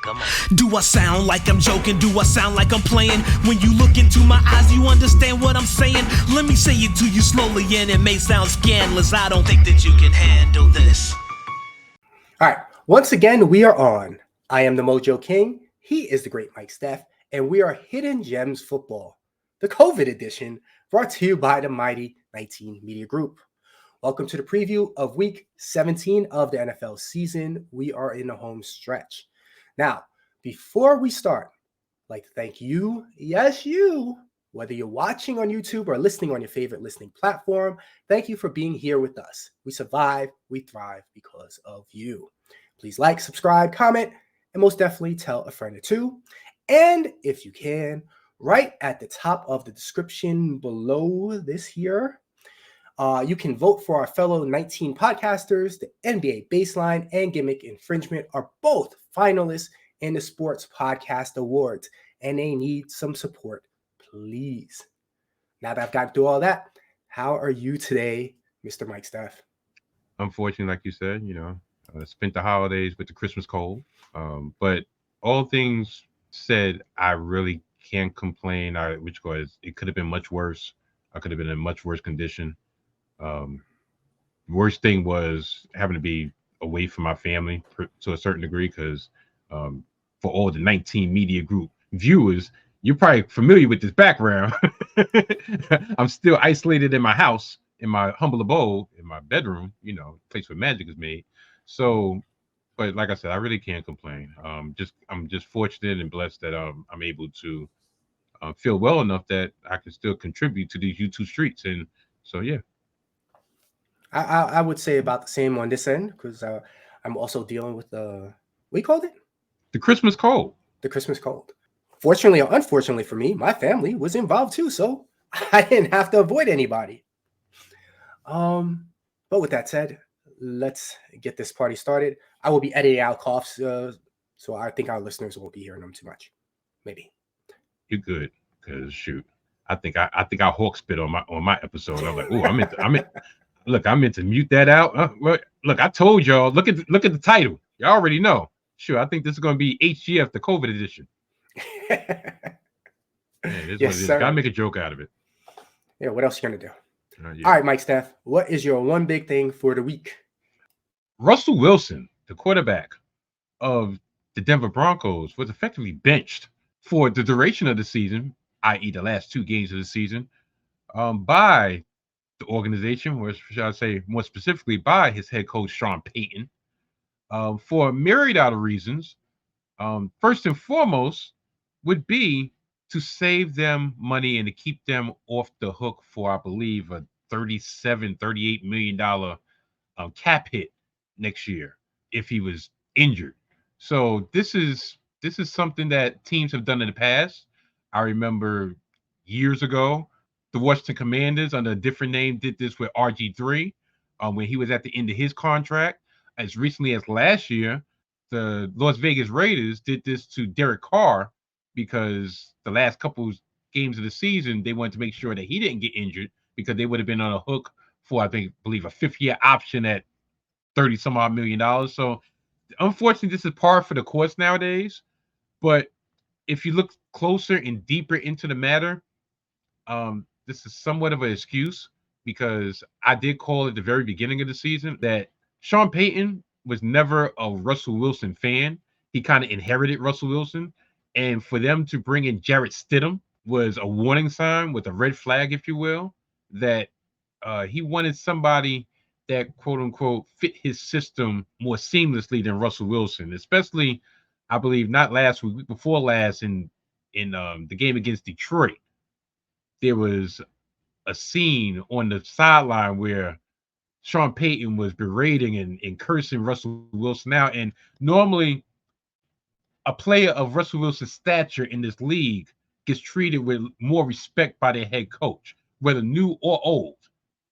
Come on. Do I sound like I'm joking? Do I sound like I'm playing? When you look into my eyes, you understand what I'm saying? Let me say it to you slowly, and it may sound scandalous. I don't think that you can handle this. All right. Once again, we are on. I am the Mojo King. He is the great Mike Steph, and we are Hidden Gems Football, the COVID edition, brought to you by the mighty 19 Media Group. Welcome to the preview of Week 17 of the NFL season. We are in the home stretch. Now, before we start, I'd like to thank you, yes, you, whether you're watching on YouTube or listening on your favorite listening platform. Thank you for being here with us. We survive, we thrive because of you. Please like, subscribe, comment, and most definitely tell a friend or two. And if you can, right at the top of the description below this here, you can vote for our fellow 19 podcasters. The NBA Baseline and Gimmick Infringement are both finalists in the Sports Podcast Awards, and they need some support, please. Now that I've gotten through all that, how are you today, Mr. Mike Steph? Unfortunately, like you said, spent the holidays with the Christmas cold. But all things said, I really can't complain. It could have been much worse. I could have been in much worse condition. Worst thing was having to be away from my family to a certain degree, because for all the 19 Media Group viewers, you're probably familiar with this background. I'm still isolated in my house, in my humble abode, in my bedroom, place where magic is made. So, but like I said, I really can't complain. I'm just fortunate and blessed that I'm able to feel well enough that I can still contribute to these YouTube streets. And so, yeah. I would say about the same on this end, because I'm also dealing with what you called it? The Christmas cold. The Christmas cold. Fortunately or unfortunately for me, my family was involved too, so I didn't have to avoid anybody. But with that said, let's get this party started. I will be editing out coughs, so I think our listeners won't be hearing them too much. Maybe. You're good, because shoot, I think I hawk spit on my episode. I'm like, oh, Look, I meant to mute that out. Look, I told y'all. Look at the title. Y'all already know. Sure, I think this is going to be HGF, the COVID edition. Yes, sir. Gotta make a joke out of it. Yeah, what else you gonna do? Yeah. All right, Mike Steph, what is your one big thing for the week? Russell Wilson, the quarterback of the Denver Broncos, was effectively benched for the duration of the season, i.e. the last 2 games of the season, by the organization, or should I say more specifically by his head coach, Sean Payton, for a myriad of reasons. First and foremost would be to save them money and to keep them off the hook for, I believe, a $38 million cap hit next year if he was injured. So this is something that teams have done in the past. I remember years ago, the Washington Commanders, under a different name, did this with RG3 when he was at the end of his contract. As recently as last year, the Las Vegas Raiders did this to Derek Carr, because the last couple games of the season, they wanted to make sure that he didn't get injured, because they would have been on a hook for, I believe, a 5th-year option at $30-some-odd million. So, unfortunately, this is par for the course nowadays. But if you look closer and deeper into the matter, this is somewhat of an excuse, because I did call at the very beginning of the season that Sean Payton was never a Russell Wilson fan. He kind of inherited Russell Wilson. And for them to bring in Jarrett Stidham was a warning sign, with a red flag, if you will, that he wanted somebody that, quote unquote, fit his system more seamlessly than Russell Wilson, especially, I believe, not last week before last in the game against Detroit. There was a scene on the sideline where Sean Payton was berating and cursing Russell Wilson out. And normally a player of Russell Wilson's stature in this league gets treated with more respect by their head coach, whether new or old.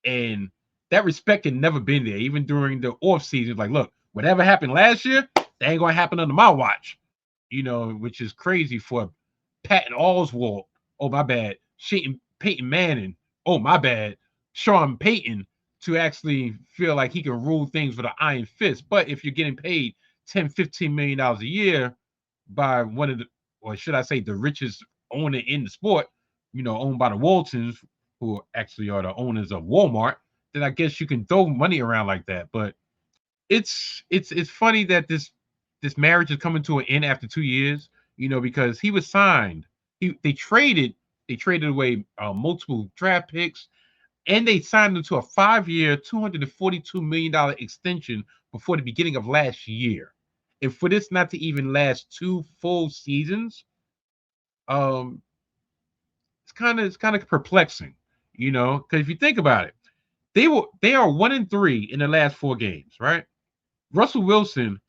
And that respect had never been there, even during the offseason. Like, look, whatever happened last year, that ain't going to happen under my watch, which is crazy for Patton Oswalt. Oh, my bad. Peyton Manning. Oh, my bad. Sean Payton, to actually feel like he can rule things with an iron fist. But if you're getting paid $10-15 million a year, by one of the, or should I say, the richest owner in the sport, owned by the Waltons, who actually are the owners of Walmart, then I guess you can throw money around like that. But it's funny that this marriage is coming to an end after 2 years, because he was signed. They traded away multiple draft picks, and they signed him to a 5-year, $242 million extension before the beginning of last year. And for this not to even last 2 full seasons, it's kind of perplexing, because if you think about it, they are 1-3 in the last 4 games, right? Russell Wilson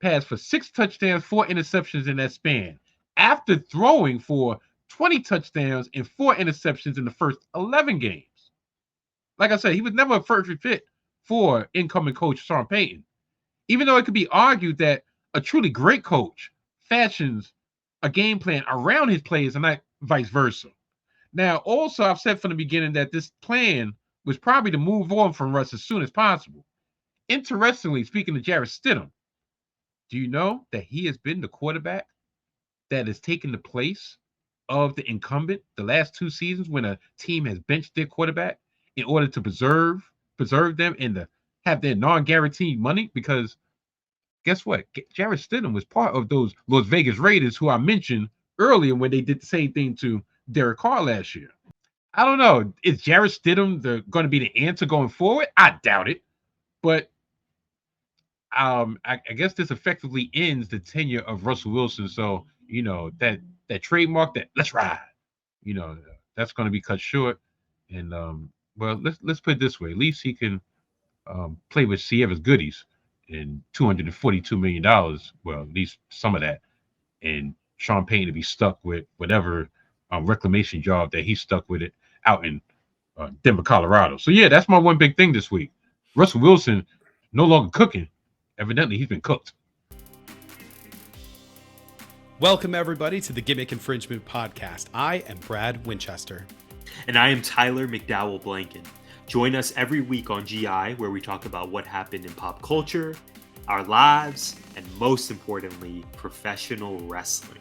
passed for 6 touchdowns, 4 interceptions in that span, after throwing for 20 touchdowns and 4 interceptions in the first 11 games. Like I said, he was never a perfect fit for incoming coach Sean Payton, even though it could be argued that a truly great coach fashions a game plan around his players and not vice versa. Now, also, I've said from the beginning that this plan was probably to move on from Russ as soon as possible. Interestingly, speaking of Jarrett Stidham, do you know that he has been the quarterback that has taken the place of the incumbent the last 2 seasons when a team has benched their quarterback in order to preserve them and to have their non-guaranteed money? Because guess what? Jarrett Stidham was part of those Las Vegas Raiders who I mentioned earlier when they did the same thing to Derek Carr last year. I don't know. Is Jarrett Stidham going to be the answer going forward? I doubt it. But I guess this effectively ends the tenure of Russell Wilson. So, that trademark, that let's ride, that's going to be cut short. And well, let's put it this way: at least he can play with Sierra's goodies and $242 million. Well, at least some of that, and Sean Payton to be stuck with whatever reclamation job that he's stuck with it out in Denver, Colorado. So yeah, that's my one big thing this week. Russell Wilson no longer cooking. Evidently, he's been cooked. Welcome, everybody, to the Gimmick Infringement Podcast. I am Brad Winchester. And I am Tyler McDowell Blanken. Join us every week on GI, where we talk about what happened in pop culture, our lives, and most importantly, professional wrestling.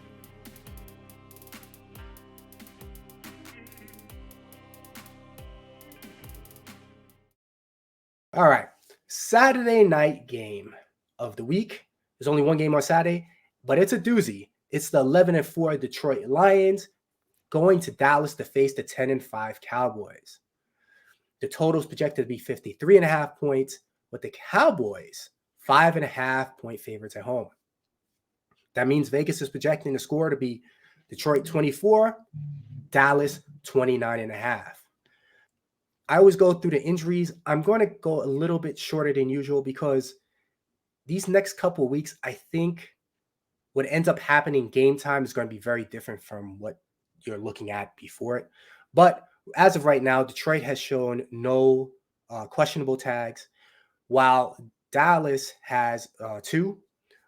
All right. Saturday night game of the week. There's only one game on Saturday, but it's a doozy. It's the 11-4 Detroit Lions going to Dallas to face the 10-5 Cowboys. The total is projected to be 53.5 points, with the Cowboys 5.5-point favorites at home. That means Vegas is projecting the score to be Detroit 24, Dallas 29.5. I always go through the injuries. I'm going to go a little bit shorter than usual because these next couple of weeks, I think what ends up happening game time is going to be very different from what you're looking at before it. But as of right now, Detroit has shown no questionable tags, while Dallas has 2,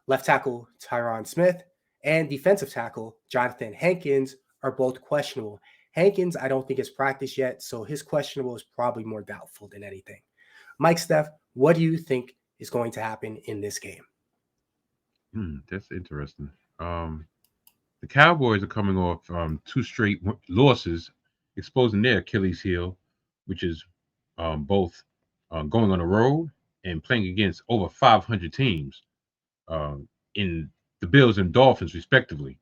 left tackle Tyron Smith and defensive tackle Jonathan Hankins are both questionable. Hankins, I don't think has practiced yet, so his questionable is probably more doubtful than anything. Mike Steph, what do you think is going to happen in this game? That's interesting. The Cowboys are coming off 2 straight losses, exposing their Achilles heel, which is both going on the road and playing against over 500 teams in the Bills and Dolphins, respectively.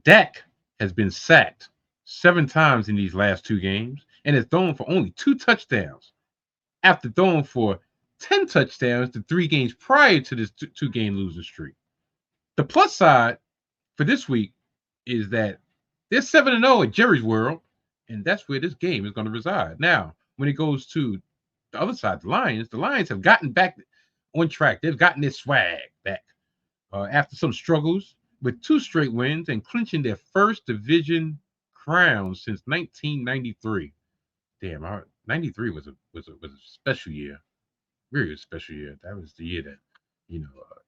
Dak has been sacked 7 times in these last 2 games and has thrown for only 2 touchdowns after throwing for 10 touchdowns the 3 games prior to this 2-game losing streak. The plus side for this week is that they're 7-0 at Jerry's World, and that's where this game is going to reside. Now, when it goes to the other side, the Lions have gotten back on track. They've gotten their swag back after some struggles with 2 straight wins and clinching their first division crown since 1993. Damn, 93 was a special year, really a special year. That was the year that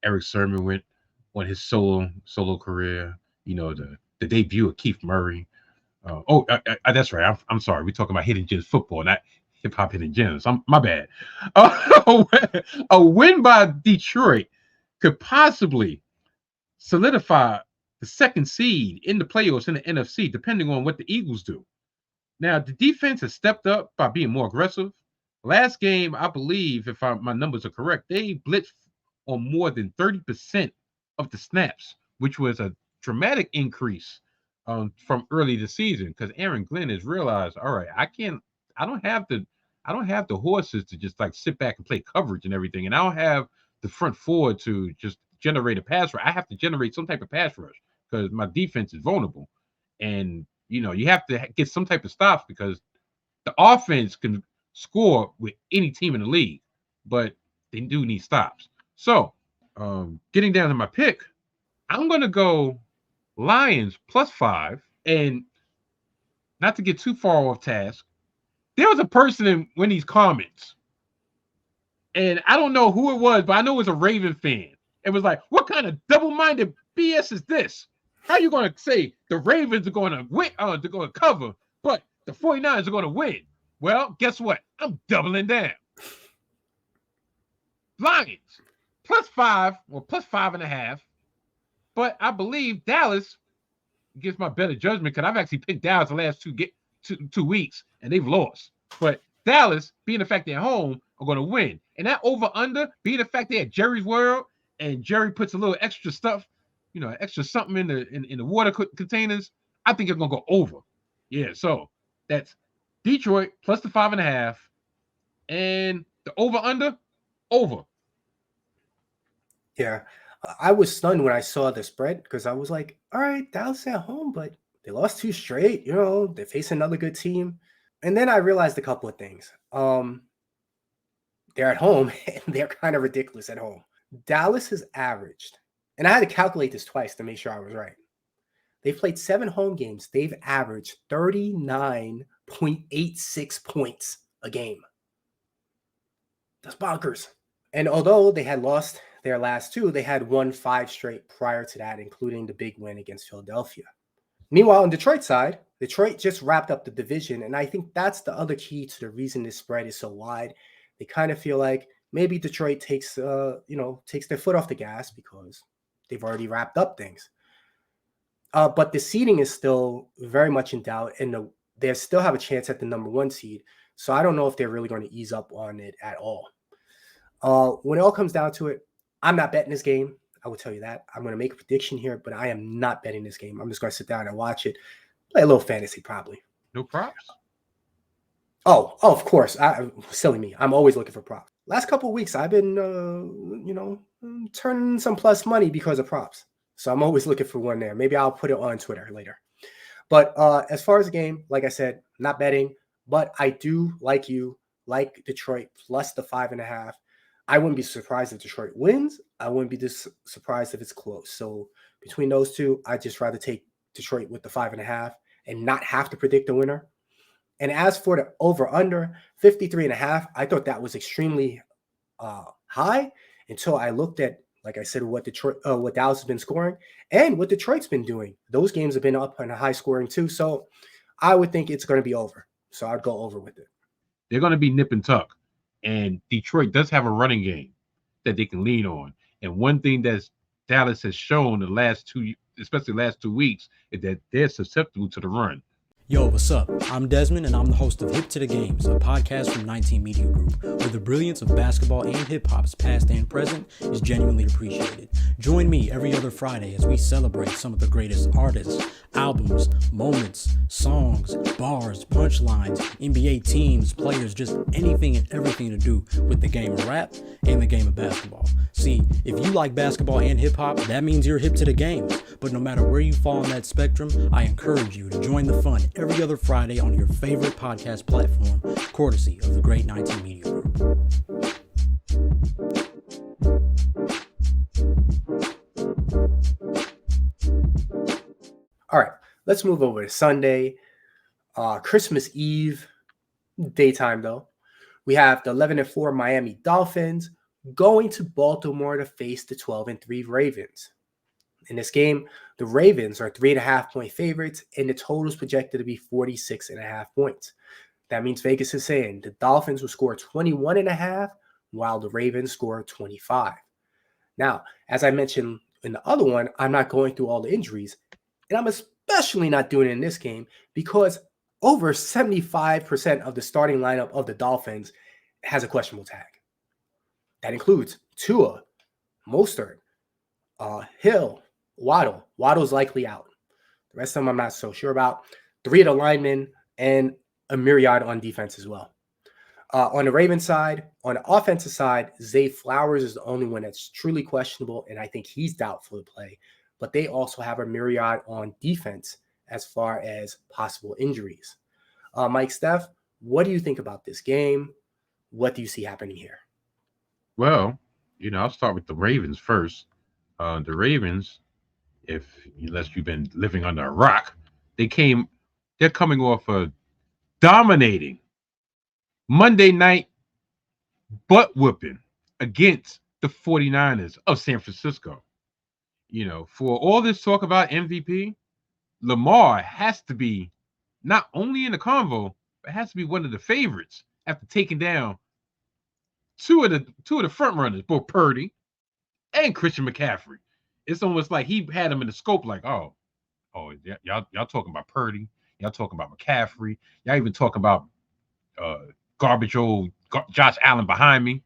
Eric Sermon went on his solo career. The debut of Keith Murray. That's right. I'm sorry. We're talking about Hidden Gems football, not hip hop Hidden Gems. My bad. A win by Detroit could possibly solidify the second seed in the playoffs in the NFC, depending on what the Eagles do. Now, the defense has stepped up by being more aggressive. Last game, I believe, if my numbers are correct, they blitzed on more than 30% of the snaps, which was a dramatic increase from early this season, because Aaron Glenn has realized, all right, I don't have the horses to just like sit back and play coverage and everything, and I don't have the front four to just generate a pass rush. I have to generate some type of pass rush because my defense is vulnerable, and you have to get some type of stops because the offense can score with any team in the league, but they do need stops. So, getting down to my pick, I'm going to go Lions +5. And not to get too far off task, there was a person in Winnie's comments, and I don't know who it was, but I know it was a Raven fan. It was like, what kind of double-minded BS is this? How are you going to say the Ravens are going to win, they're going to cover, but the 49ers are going to win? Well, guess what? I'm doubling down. Lions +5 or +5.5. But I believe Dallas gives my better judgment because I've actually picked Dallas the last two weeks and they've lost. But Dallas, being the fact they're home, are going to win. And that over-under, being the fact they're at Jerry's World and Jerry puts a little extra stuff, extra something in the water containers, I think it's going to go over. Yeah, so that's Detroit +5.5, and the over-under, over. Yeah. I was stunned when I saw the spread because I was like, all right, Dallas at home, but they lost 2 straight. They're facing another good team. And then I realized a couple of things. They're at home, and they're kind of ridiculous at home. Dallas has averaged, and I had to calculate this twice to make sure I was right. They've played 7 home games. They've averaged 39.86 points a game. That's bonkers. And although they had lost their last 2, they had won 5 straight prior to that, including the big win against Philadelphia. Meanwhile, on Detroit's side, Detroit just wrapped up the division, and I think that's the other key to the reason this spread is so wide. They kind of feel like maybe Detroit takes their foot off the gas because they've already wrapped up things. But the seeding is still very much in doubt, and they still have a chance at the number 1 seed. So I don't know if they're really going to ease up on it at all. When it all comes down to it, I'm not betting this game. I will tell you that. I'm going to make a prediction here, but I am not betting this game. I'm just going to sit down and watch it. Play a little fantasy, probably. No props? Oh, of course. Silly me. I'm always looking for props. Last couple of weeks, I've been, turning some plus money because of props. So I'm always looking for one there. Maybe I'll put it on Twitter later. But as far as the game, like I said, not betting, but I do like Detroit plus the 5.5. I wouldn't be surprised if Detroit wins. I wouldn't be surprised if it's close. So between those two, I'd just rather take Detroit with the 5.5 and not have to predict the winner. And as for the over-under, 53.5, I thought that was extremely high until I looked at, like I said, what Dallas has been scoring and what Detroit's been doing. Those games have been up on a high scoring too. So I would think it's going to be over. So I'd go over with it. They're going to be nip and tuck. And Detroit does have a running game that they can lean on. And one thing that Dallas has shown the last 2, especially the last 2 weeks, is that they're susceptible to the run. Yo, what's up? I'm Desmond, and I'm the host of Hip to the Games, a podcast from 19 Media Group, where the brilliance of basketball and hip-hop's past and present is genuinely appreciated. Join me every other Friday as we celebrate some of the greatest artists, albums, moments, songs, bars, punchlines, NBA teams, players, just anything and everything to do with the game of rap and the game of basketball. See, if you like basketball and hip-hop, that means you're hip to the games. But no matter where you fall on that spectrum, I encourage you to join the fun every other Friday on your favorite podcast platform, courtesy of the great 19 Media Group. All right, let's move over to Sunday, Christmas Eve, daytime though. We have the 11-4 Miami Dolphins going to Baltimore to face the 12-3 Ravens. In this game, the Ravens are 3.5-point favorites, and the total is projected to be 46.5 points. That means Vegas is saying the Dolphins will score 21.5, while the Ravens score 25. Now, as I mentioned In the other one, I'm not going through all the injuries. And I'm especially not doing it in this game because over 75% of the starting lineup of the Dolphins has a questionable tag. That includes Tua, Mostert, Hill, Waddle. Waddle's likely out. The rest of them I'm not so sure about. 3 of the linemen and a myriad on defense as well. On the Ravens side, on the offensive side, Zay Flowers is the only one that's truly questionable, and I think he's doubtful to play. But they also have a myriad on defense as far as possible injuries. Mike Steph, what do you think about this game? What do you see happening here? Well, I'll start with the Ravens first. The Ravens, unless you've been living under a rock, they're coming off a dominating Monday night butt whooping against the 49ers of San Francisco. For all this talk about MVP, Lamar has to be not only in the convo, but has to be one of the favorites after taking down two of the front runners, both Purdy and Christian McCaffrey. It's almost like he had him in the scope, like, y'all talking about Purdy, y'all talking about McCaffrey, y'all even talking about garbage old Josh Allen behind me.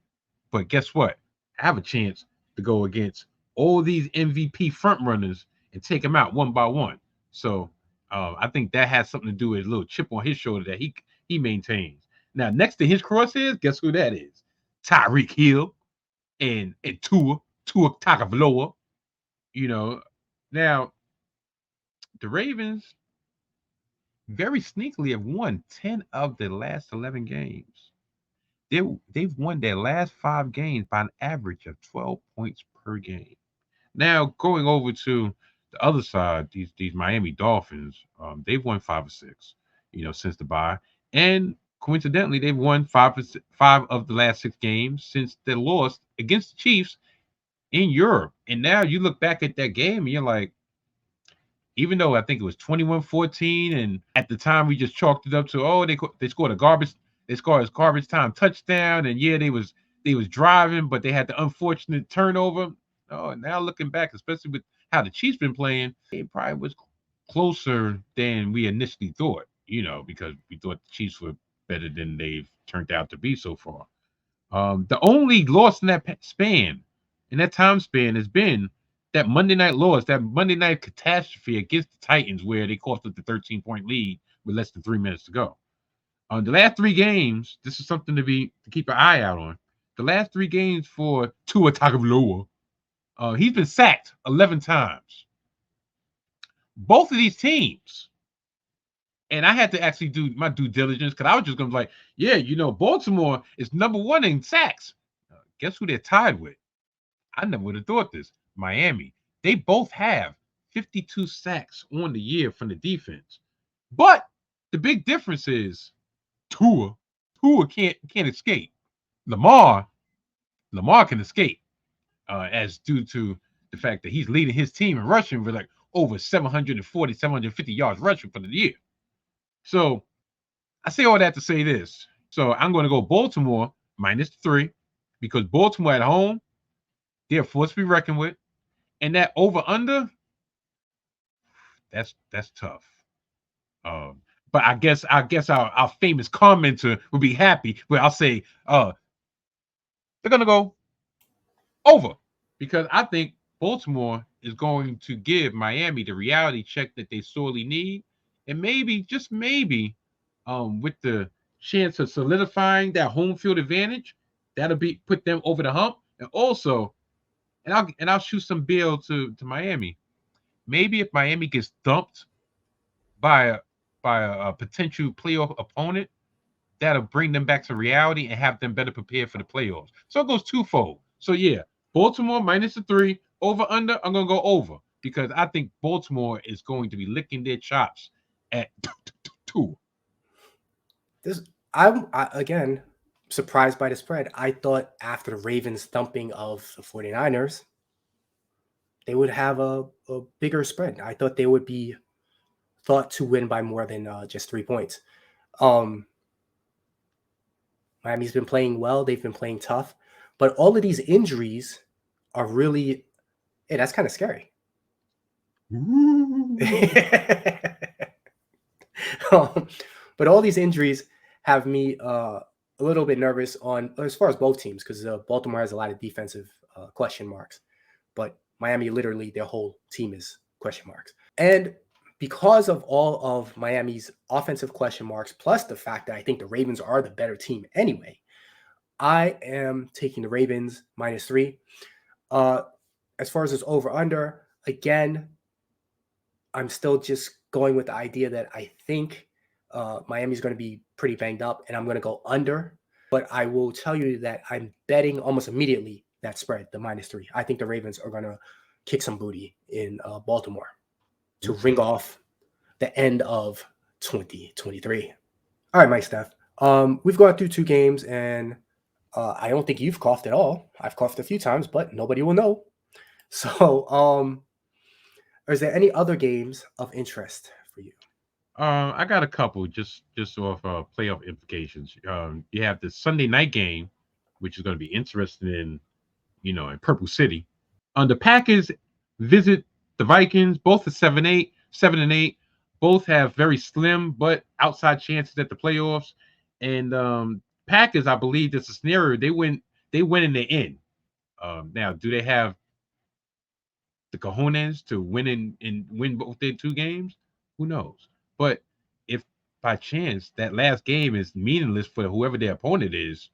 But guess what? I have a chance to go against all these MVP front runners and take them out one by one. So I think that has something to do with a little chip on his shoulder that he maintains. Now, next to his crosshairs, guess who that is? Tyreek Hill and Tua Tagovailoa. Now the Ravens very sneakily have won 10 of the last 11 games. They've won their last 5 games by an average of 12 points per game. Now, going over to the other side, these Miami Dolphins, they've won 5 or 6, since the bye. And coincidentally, they've won 5 of the last 6 games since they lost against the Chiefs in Europe. And now you look back at that game and you're like, even though I think it was 21-14, and at the time we just chalked it up to, they scored a garbage time touchdown, and yeah, they was driving, but they had the unfortunate turnover. Oh, now looking back, especially with how the Chiefs been playing, it probably was closer than we initially thought, because we thought the Chiefs were better than they've turned out to be so far. The only loss in that time span has been that Monday night loss, that Monday night catastrophe against the Titans, where they cost us the 13-point lead with less than 3 minutes to go. On the last 3 games, this is something to keep an eye out on. The last 3 games for Tua Tagovailoa, he's been sacked 11 times. Both of these teams, and I had to actually do my due diligence because I was just going to be like, Baltimore is number 1 in sacks. Guess who they're tied with? I never would have thought this. Miami. They both have 52 sacks on the year from the defense. But the big difference is Tua can't escape. Lamar can escape, as due to the fact that he's leading his team in rushing with like over 750 yards rushing for the year. So I say all that to say this. So I'm going to go Baltimore -3 because Baltimore at home, they're a force to be reckoned with. And that over-under, that's tough. But I guess our famous commenter will be happy, but I'll say they're going to go over because I think Baltimore is going to give Miami the reality check that they sorely need. And maybe, just maybe, with the chance of solidifying that home field advantage, that'll put them over the hump. And also, and I'll shoot some bill to Miami. Maybe if Miami gets dumped by a potential playoff opponent, that'll bring them back to reality and have them better prepared for the playoffs. So it goes twofold. So yeah, Baltimore -3, over under. I'm gonna go over because I think Baltimore is going to be licking their chops at 2. I'm again surprised by the spread. I thought after the Ravens thumping of the 49ers, they would have a bigger spread. I thought they would be thought to win by more than just 3 points. Miami's been playing well. They've been playing tough. But all of these injuries are really Hey, that's kind of scary. Ooh. But all these injuries have me a little bit nervous on as far as both teams, because Baltimore has a lot of defensive question marks, but Miami, literally their whole team is question marks. And because of all of Miami's offensive question marks, plus the fact that I think the Ravens are the better team anyway, I am taking the Ravens -3. As far as this over-under, again, I'm still just going with the idea that I think Miami's going to be pretty banged up, and I'm going to go under. But I will tell you that I'm betting almost immediately that spread, the -3. I think the Ravens are going to kick some booty in Baltimore to ring off the end of 2023. All right, Mike Steph. We've gone through 2 games, and I don't think you've coughed at all. I've coughed a few times, but nobody will know. So, is there any other games of interest for you? I got a couple just off playoff implications. You have the Sunday night game, which is going to be interesting in Purple City. The Packers visit the Vikings. Both are 7-8. Both have very slim but outside chances at the playoffs. And Packers, I believe, that's a scenario. They win in the end. Now, do they have the cojones to win win both their 2 games? Who knows? But if by chance that last game is meaningless for whoever their opponent is,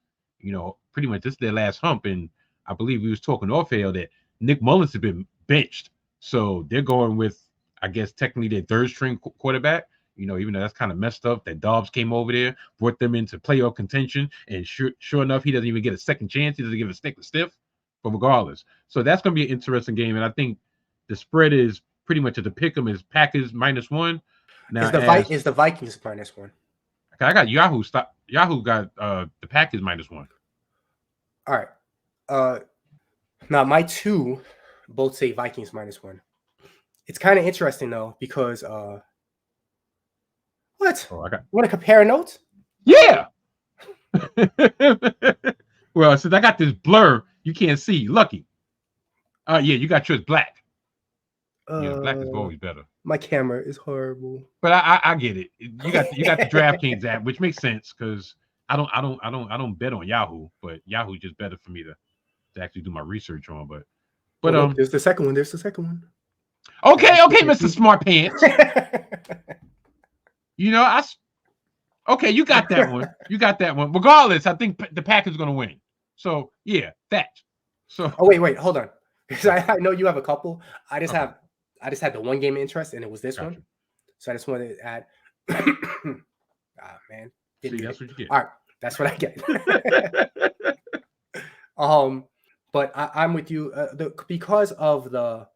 pretty much this is their last hump. And I believe we was talking off air that Nick Mullins has been benched. So they're going with, I guess, technically their 3rd string quarterback, even though that's kind of messed up that Dobbs came over there, brought them into playoff contention. And sure enough, he doesn't even get a second chance. He doesn't give a stick to Stiff. But regardless, so that's going to be an interesting game. And I think the spread is pretty much at the pick 'em is Packers -1. Now Is the Vikings -1? I got Yahoo. Yahoo got the Packers -1. All right. Now my 2 both say Vikings -1. It's kind of interesting though, because what? Oh, I got. Want to compare notes? Yeah. Well, since I got this blur, you can't see. Lucky. Yeah, you got yours black. Black is always better. My camera is horrible. But I get it. You got the DraftKings app, which makes sense because I don't bet on Yahoo, but Yahoo's just better for me to actually do my research on. But there's the second one. There's the second one. Okay, Mr. Smart Pants. Okay, you got that one. Regardless, I think the Packers are gonna win. So yeah, that. So wait, hold on. Because I know you have a couple. I just had the one game of interest, and it was this one. So I just wanted to add. Man. See, that's what you get. All right, that's what I get. But I'm with you. Because of the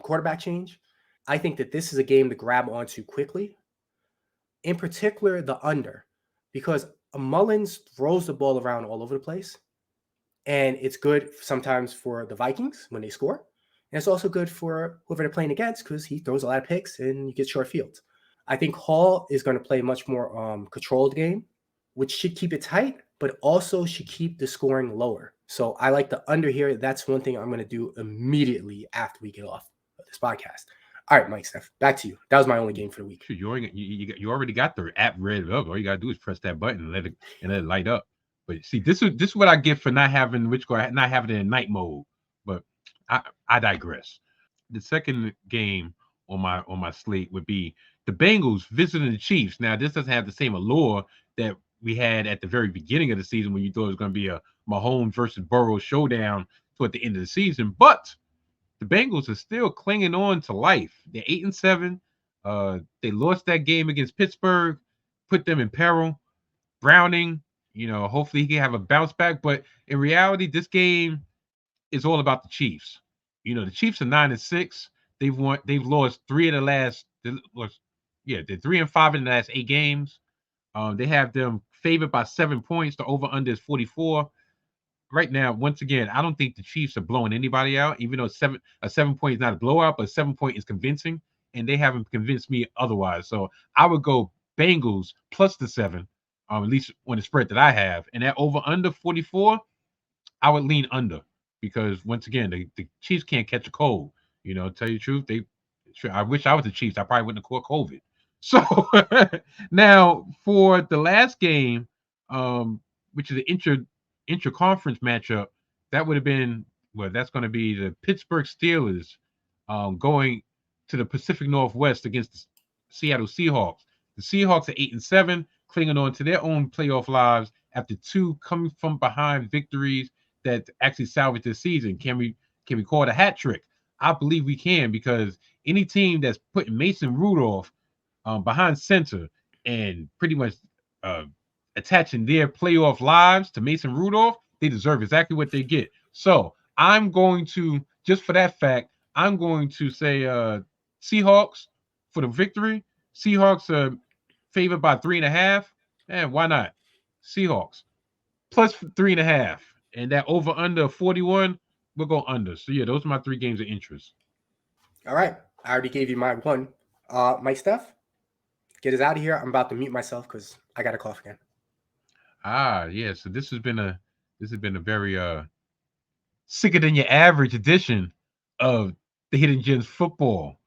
quarterback change, I think that this is a game to grab onto quickly. In particular, the under, because Mullins throws the ball around all over the place. And it's good sometimes for the Vikings when they score. And it's also good for whoever they're playing against because he throws a lot of picks and you get short fields. I think Hall is going to play a much more controlled game, which should keep it tight, but also should keep the scoring lower. So I like the under here. That's one thing I'm going to do immediately after we get off of this podcast. All right, Mike Steph, back to you. That was my only game for the week. You already got the app read up. All you got to do is press that button and let it light up. But see, this is what I get for not having it in night mode. But I digress. The second game on my slate would be the Bengals visiting the Chiefs. Now, this doesn't have the same allure that we had at the very beginning of the season when you thought it was going to be a Mahomes versus Burrow showdown toward the end of the season. But the Bengals are still clinging on to life. They're 8-7. They lost that game against Pittsburgh, put them in peril. Browning, hopefully he can have a bounce back. But in reality, this game is all about the Chiefs. The Chiefs are 9-6. They've lost 3 of the last. They're 3-5 in the last 8 games. They have them favored by 7 points. The over under is 44. Right now, once again, I don't think the Chiefs are blowing anybody out, even though a 7 point is not a blowout, but 7 point is convincing, and they haven't convinced me otherwise. So I would go Bengals plus the 7. At least on the spread that I have. And that over under 44, I would lean under because once again, the Chiefs can't catch a cold. Tell you the truth, I wish I was the Chiefs. I probably wouldn't have caught COVID. So now for the last game, which is the intra-conference matchup, that would have been that's going to be the Pittsburgh Steelers going to the Pacific Northwest against the Seattle Seahawks. The Seahawks are 8-7, clinging on to their own playoff lives after 2 coming from behind victories that actually salvaged the season. Can we call it a hat trick? I believe we can, because any team that's putting Mason Rudolph behind center and pretty much attaching their playoff lives to Mason Rudolph, they deserve exactly what they get. So I'm going to, just for that fact, I'm going to say Seahawks for the victory. Seahawks are favored by 3.5. And why not? Seahawks plus 3.5. And that over under 41, we'll go under. So yeah, those are my 3 games of interest. All right. I already gave you my one. Mike Steph, get us out of here. I'm about to mute myself because I got a cough again. Yeah. So this has been a very sicker than your average edition of the Hidden Gems football.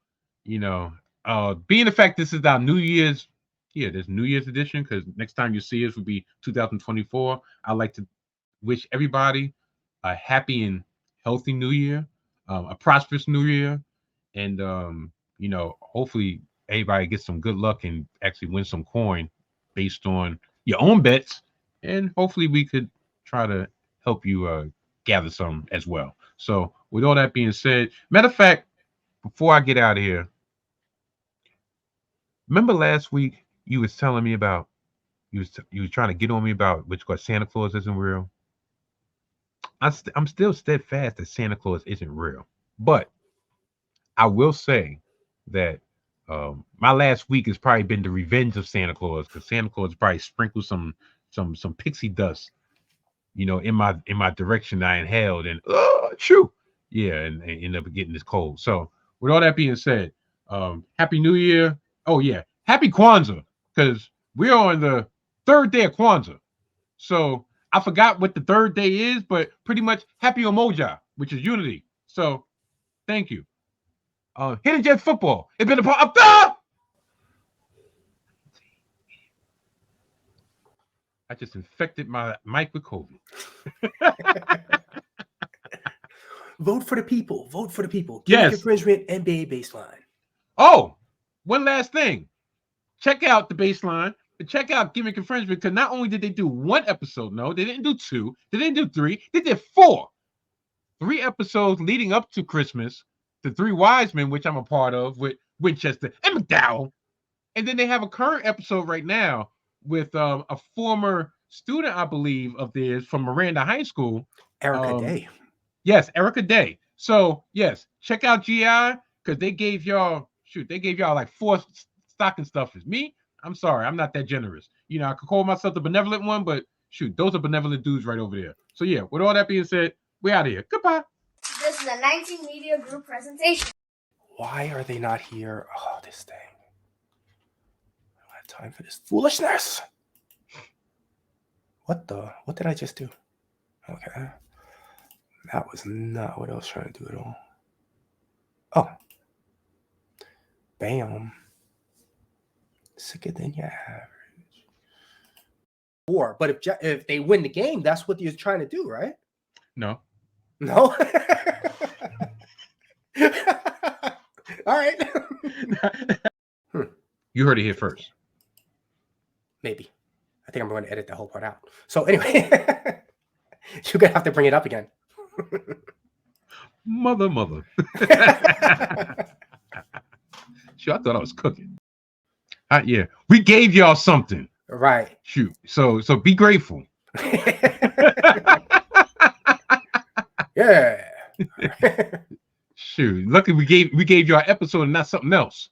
Being the fact this is our New Year's, this New Year's edition, because next time you see us will be 2024. I'd like to wish everybody a happy and healthy New Year, a prosperous New Year, and hopefully everybody gets some good luck and actually win some coin based on your own bets, and hopefully we could try to help you gather some as well. So with all that being said, matter of fact, before I get out of here, remember last week you was telling me about you was trying to get on me about Santa Claus isn't real. I'm still steadfast that Santa Claus isn't real, but I will say that my last week has probably been the revenge of Santa Claus, because Santa Claus probably sprinkled some pixie dust, in my direction I inhaled, and and ended up getting this cold. So with all that being said, Happy New Year. Oh yeah, Happy Kwanzaa, because we're on the 3rd day of Kwanzaa. So I forgot what the 3rd day is, but pretty much Happy Umoja, which is unity. So thank you. Hidden Gems football. It's been a part of I just infected my mic with COVID. Vote for the people. Vote for the people. Yes. Infringement, NBA baseline. Oh, one last thing. Check out the baseline, but check out Gimmick Infringement, because not only did they do 1 episode, no, they didn't do 2, they didn't do 3, they did 4. 3 episodes leading up to Christmas, the 3 Wise Men, which I'm a part of, with Winchester and McDowell. And then they have a current episode right now with a former student, I believe, of theirs from Miranda High School. Erica Day. Yes, Erica Day. So, yes, check out GI, because they gave y'all like 4 stocking stuffers. Me, I'm sorry, I'm not that generous. I could call myself the benevolent one, but those are benevolent dudes right over there. So, yeah, with all that being said, we're out of here. Goodbye. This is a 19 Media Group presentation. Why are they not here? Oh, this thing. I don't have time for this foolishness. What did I just do? Okay. That was not what I was trying to do at all. Oh. Bam. Sicker than your average. But if they win the game, that's what you're trying to do, right? No. No? All right. You heard it here first. Maybe. I think I'm going to edit the whole part out. So anyway, you're going to have to bring it up again. Mother. Sure, I thought I was cooking. Yeah, we gave y'all something. Right. Shoot. So be grateful. Yeah. Shoot. Lucky we gave y'all an episode and not something else.